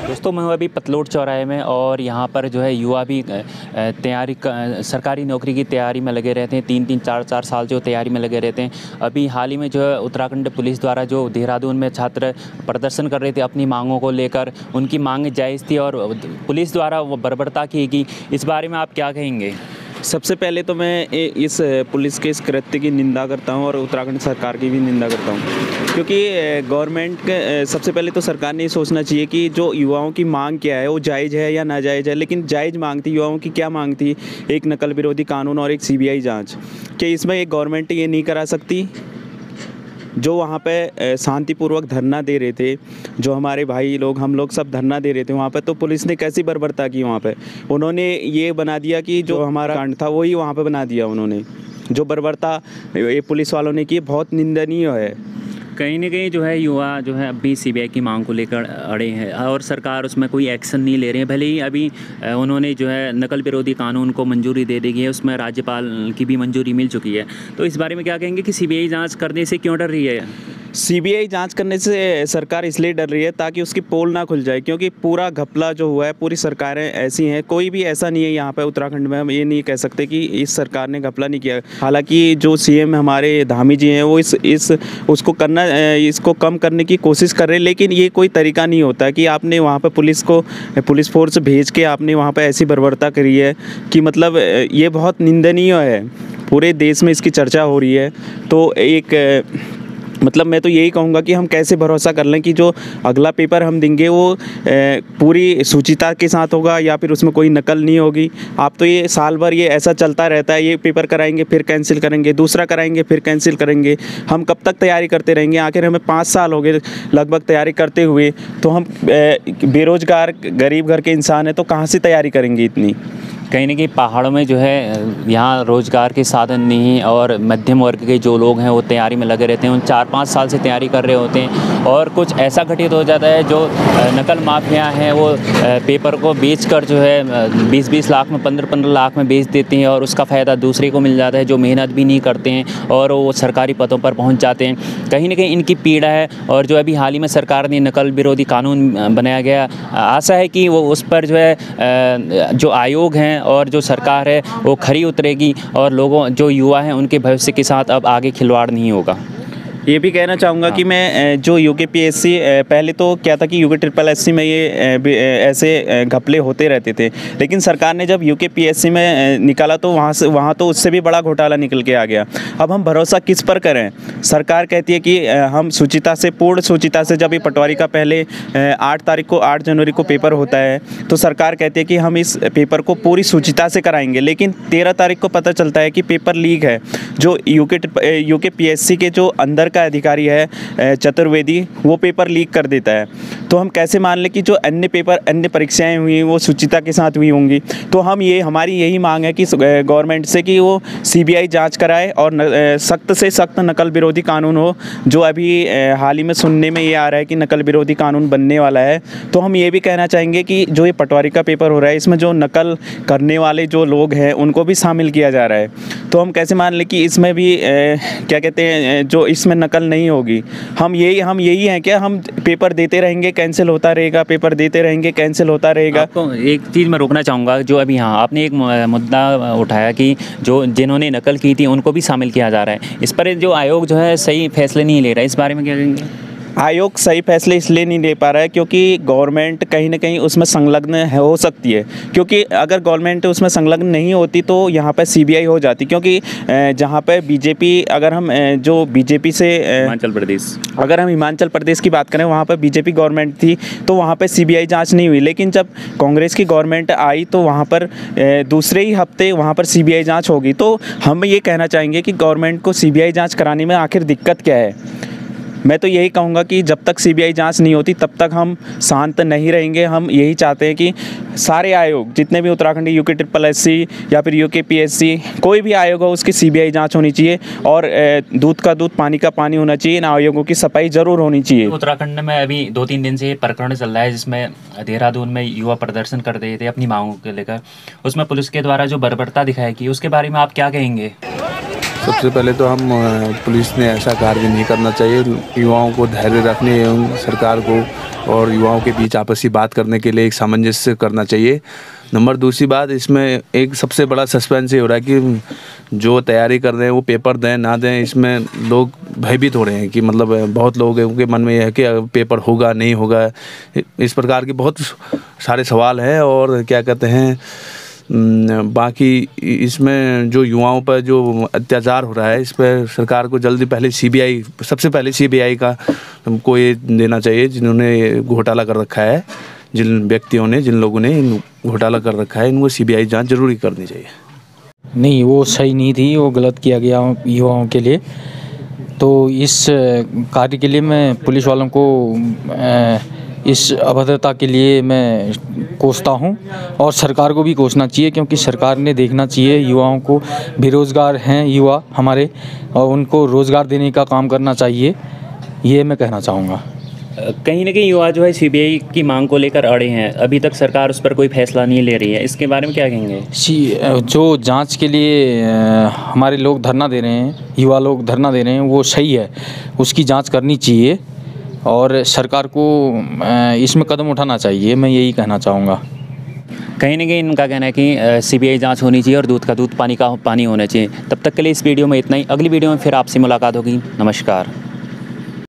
दोस्तों मैं हूँ अभी पतलोट चौराहे में और यहाँ पर जो है युवा भी सरकारी नौकरी की तैयारी में लगे रहते हैं। 3-3 4-4 साल जो तैयारी में लगे रहते हैं। अभी हाल ही में जो है उत्तराखंड पुलिस द्वारा जो देहरादून में छात्र प्रदर्शन कर रहे थे अपनी मांगों को लेकर, उनकी मांगें जायज़ थी और पुलिस द्वारा वो बर्बरता की गई। इस बारे में आप क्या कहेंगे? सबसे पहले तो मैं इस पुलिस के इस कृत्य की निंदा करता हूं और उत्तराखंड सरकार की भी निंदा करता हूं, क्योंकि गवर्नमेंट के सबसे पहले तो सरकार ने ये सोचना चाहिए कि जो युवाओं की मांग क्या है वो जायज़ है या नाजायज़ है। लेकिन जायज़ मांग थी, युवाओं की क्या मांग थी? एक नकल विरोधी कानून और एक सीबीआई जाँच। क्या इसमें एक गवर्नमेंट ये नहीं करा सकती? जो वहाँ पे शांतिपूर्वक धरना दे रहे थे, जो हमारे भाई लोग हम लोग सब धरना दे रहे थे वहाँ पे, तो पुलिस ने कैसी बर्बरता की वहाँ पे? उन्होंने ये बना दिया कि जो हमारा कांड था वही वहाँ पे बना दिया उन्होंने। जो बर्बरता ये पुलिस वालों ने की बहुत निंदनीय है। कहीं न कहीं जो है युवा जो है अभी सीबीआई की मांग को लेकर अड़े हैं और सरकार उसमें कोई एक्शन नहीं ले रही है। भले ही अभी उन्होंने जो है नकल विरोधी कानून को मंजूरी दे दी है, उसमें राज्यपाल की भी मंजूरी मिल चुकी है। तो इस बारे में क्या कहेंगे कि सीबीआई जांच करने से क्यों डर रही है? सीबीआई जांच करने से सरकार इसलिए डर रही है ताकि उसकी पोल ना खुल जाए, क्योंकि पूरा घपला जो हुआ है, पूरी सरकारें ऐसी हैं, कोई भी ऐसा नहीं है यहाँ पे उत्तराखंड में हम ये नहीं कह सकते कि इस सरकार ने घपला नहीं किया। हालांकि जो सीएम हमारे धामी जी हैं वो इसको कम करने की कोशिश कर रहे हैं, लेकिन ये कोई तरीका नहीं होता कि आपने वहाँ पर पुलिस फोर्स भेज के आपने वहाँ पर ऐसी बर्बरता करी है कि मतलब ये बहुत निंदनीय है। पूरे देश में इसकी चर्चा हो रही है। तो मतलब मैं तो यही कहूँगा कि हम कैसे भरोसा कर लें कि जो अगला पेपर हम देंगे वो पूरी शुचिता के साथ होगा या फिर उसमें कोई नकल नहीं होगी। आप तो ये साल भर ये ऐसा चलता रहता है, ये पेपर कराएंगे फिर कैंसिल करेंगे, दूसरा कराएंगे फिर कैंसिल करेंगे। हम कब तक तैयारी करते रहेंगे? आखिर हमें 5 साल हो गए लगभग तैयारी करते हुए। तो हम बेरोज़गार गरीब घर के इंसान हैं, तो कहाँ से तैयारी करेंगे इतनी? कहीं न कहीं पहाड़ों में जो है यहाँ रोज़गार के साधन नहीं और मध्यम वर्ग के जो लोग हैं वो तैयारी में लगे रहते हैं। उन 4-5 साल से तैयारी कर रहे होते हैं और कुछ ऐसा घटित हो जाता है जो नकल माफिया हैं वो पेपर को बेचकर जो है 20-20 लाख में 15-15 लाख में बेच देते हैं और उसका फ़ायदा दूसरे को मिल जाता है जो मेहनत भी नहीं करते हैं और वो सरकारी पदों पर पहुँच जाते हैं। कहीं न कहीं इनकी पीड़ा है और जो अभी हाल ही में सरकार ने नकल विरोधी कानून बनाया गया, आशा है कि वो उस पर जो है जो आयोग हैं और जो सरकार है वो खरी उतरेगी और लोगों जो युवा हैं उनके भविष्य के साथ अब आगे खिलवाड़ नहीं होगा। ये भी कहना चाहूँगा कि मैं जो यूकेपीएससी पहले तो क्या था कि यूके में ये ऐसे घपले होते रहते थे, लेकिन सरकार ने जब यूकेपीएससी में निकाला तो वहाँ तो उससे भी बड़ा घोटाला निकल के आ गया। अब हम भरोसा किस पर करें? सरकार कहती है कि हम पूर्ण शुचिता से, जब ये पटवारी का पहले 8 जनवरी को पेपर होता है तो सरकार कहती है कि हम इस पेपर को पूरी शुचिता से कराएंगे, लेकिन 13 तारीख को पता चलता है कि पेपर लीक है। जो यूकेपीएससी के जो अंदर अधिकारी है चतुर्वेदी, वो पेपर लीक कर देता है। तो हम कैसे मान लें कि जो अन्य परीक्षाएं हुई वो शुचिता के साथ हुई होंगी? तो हमारी यही मांग है कि गवर्नमेंट से कि वो सीबीआई जांच कराए और सख्त से सख्त नकल विरोधी कानून हो। जो अभी हाल ही में सुनने में ये आ रहा है कि नकल विरोधी कानून बनने वाला है, तो हम ये भी कहना चाहेंगे कि जो ये पटवारी का पेपर हो रहा है इसमें जो नकल करने वाले जो लोग हैं उनको भी शामिल किया जा रहा है। तो हम कैसे मान लें कि इसमें भी क्या कहते हैं, जो इसमें नकल नहीं होगी? हम यही हैं क्या? हम पेपर देते रहेंगे, कैंसिल होता रहेगा, पेपर देते रहेंगे, कैंसिल होता रहेगा। आपको एक चीज़ मैं रोकना चाहूँगा, जो अभी हाँ आपने एक मुद्दा उठाया कि जिन्होंने नकल की थी उनको भी शामिल किया जा रहा है। इस पर जो आयोग जो है सही फैसले नहीं ले रहा है, इस बारे में क्या कहेंगे? आयोग सही फैसले इसलिए नहीं ले पा रहा है क्योंकि गवर्नमेंट कहीं ना कहीं उसमें संलग्न हो सकती है। क्योंकि अगर गवर्नमेंट उसमें संलग्न नहीं होती तो यहाँ पर सीबीआई हो जाती। क्योंकि जहाँ पे बीजेपी, अगर हम जो बीजेपी से अगर हम हिमाचल प्रदेश की बात करें, वहाँ पर बीजेपी गवर्नमेंट थी तो वहाँ पर सीबीआई जाँच नहीं हुई। लेकिन जब कांग्रेस की गवर्नमेंट आई तो वहाँ पर दूसरे ही हफ्ते वहाँ पर सीबीआई जाँच होगी। तो हम ये कहना चाहेंगे कि गवर्नमेंट को सीबीआई जाँच कराने में आखिर दिक्कत क्या है? मैं तो यही कहूँगा कि जब तक सीबीआई जांच नहीं होती तब तक हम शांत नहीं रहेंगे। हम यही चाहते हैं कि सारे आयोग, जितने भी उत्तराखंडी यूकेपीएससी या फिर यूकेपीएससी, कोई भी आयोग हो उसकी सीबीआई जांच होनी चाहिए और दूध का दूध पानी का पानी होना चाहिए। इन आयोगों की सफाई ज़रूर होनी चाहिए। उत्तराखंड में अभी 2-3 दिन से प्रकरण चल रहा है जिसमें देहरादून में युवा प्रदर्शन कर रहे थे अपनी मांगों को लेकर, उसमें पुलिस के द्वारा जो बर्बरता दिखाई गई उसके बारे में आप क्या कहेंगे? सबसे पहले तो हम पुलिस ने ऐसा कार्य नहीं करना चाहिए। युवाओं को धैर्य रखने एवं सरकार को और युवाओं के बीच आपसी बात करने के लिए एक सामंजस्य करना चाहिए। नंबर दूसरी बात, इसमें एक सबसे बड़ा सस्पेंस ये हो रहा है कि जो तैयारी कर रहे हैं वो पेपर दें ना दें, इसमें लोग भयभीत हो रहे हैं कि मतलब बहुत लोगों के मन में यह है कि पेपर होगा नहीं होगा, इस प्रकार के बहुत सारे सवाल हैं। और क्या कहते हैं, बाकी इसमें जो युवाओं पर जो अत्याचार हो रहा है, इस पर सरकार को जल्दी पहले सीबीआई, सबसे पहले सीबीआई का हमको ये देना चाहिए, जिन्होंने घोटाला कर रखा है, जिन व्यक्तियों ने, जिन लोगों ने घोटाला कर रखा है, इनको सीबीआई जांच जरूरी करनी चाहिए। नहीं, वो सही नहीं थी, वो गलत किया गया युवाओं के लिए। तो इस कार्य के लिए मैं पुलिस वालों को इस अभद्रता के लिए मैं कोसता हूं, और सरकार को भी कोसना चाहिए, क्योंकि सरकार ने देखना चाहिए युवाओं को, बेरोज़गार हैं युवा हमारे, और उनको रोज़गार देने का काम करना चाहिए, ये मैं कहना चाहूँगा। कहीं ना कहीं युवा जो है सीबीआई की मांग को लेकर अड़े हैं, अभी तक सरकार उस पर कोई फैसला नहीं ले रही है, इसके बारे में क्या कहेंगे? जो जांच के लिए हमारे लोग धरना दे रहे हैं, युवा लोग धरना दे रहे हैं, वो सही है, उसकी जांच करनी चाहिए और सरकार को इसमें कदम उठाना चाहिए, मैं यही कहना चाहूँगा। कहीं ना कहीं इनका कहना है कि सीबीआई जांच होनी चाहिए और दूध का दूध, पानी का पानी होना चाहिए। तब तक के लिए इस वीडियो में इतना ही। अगली वीडियो में फिर आपसे मुलाकात होगी। नमस्कार।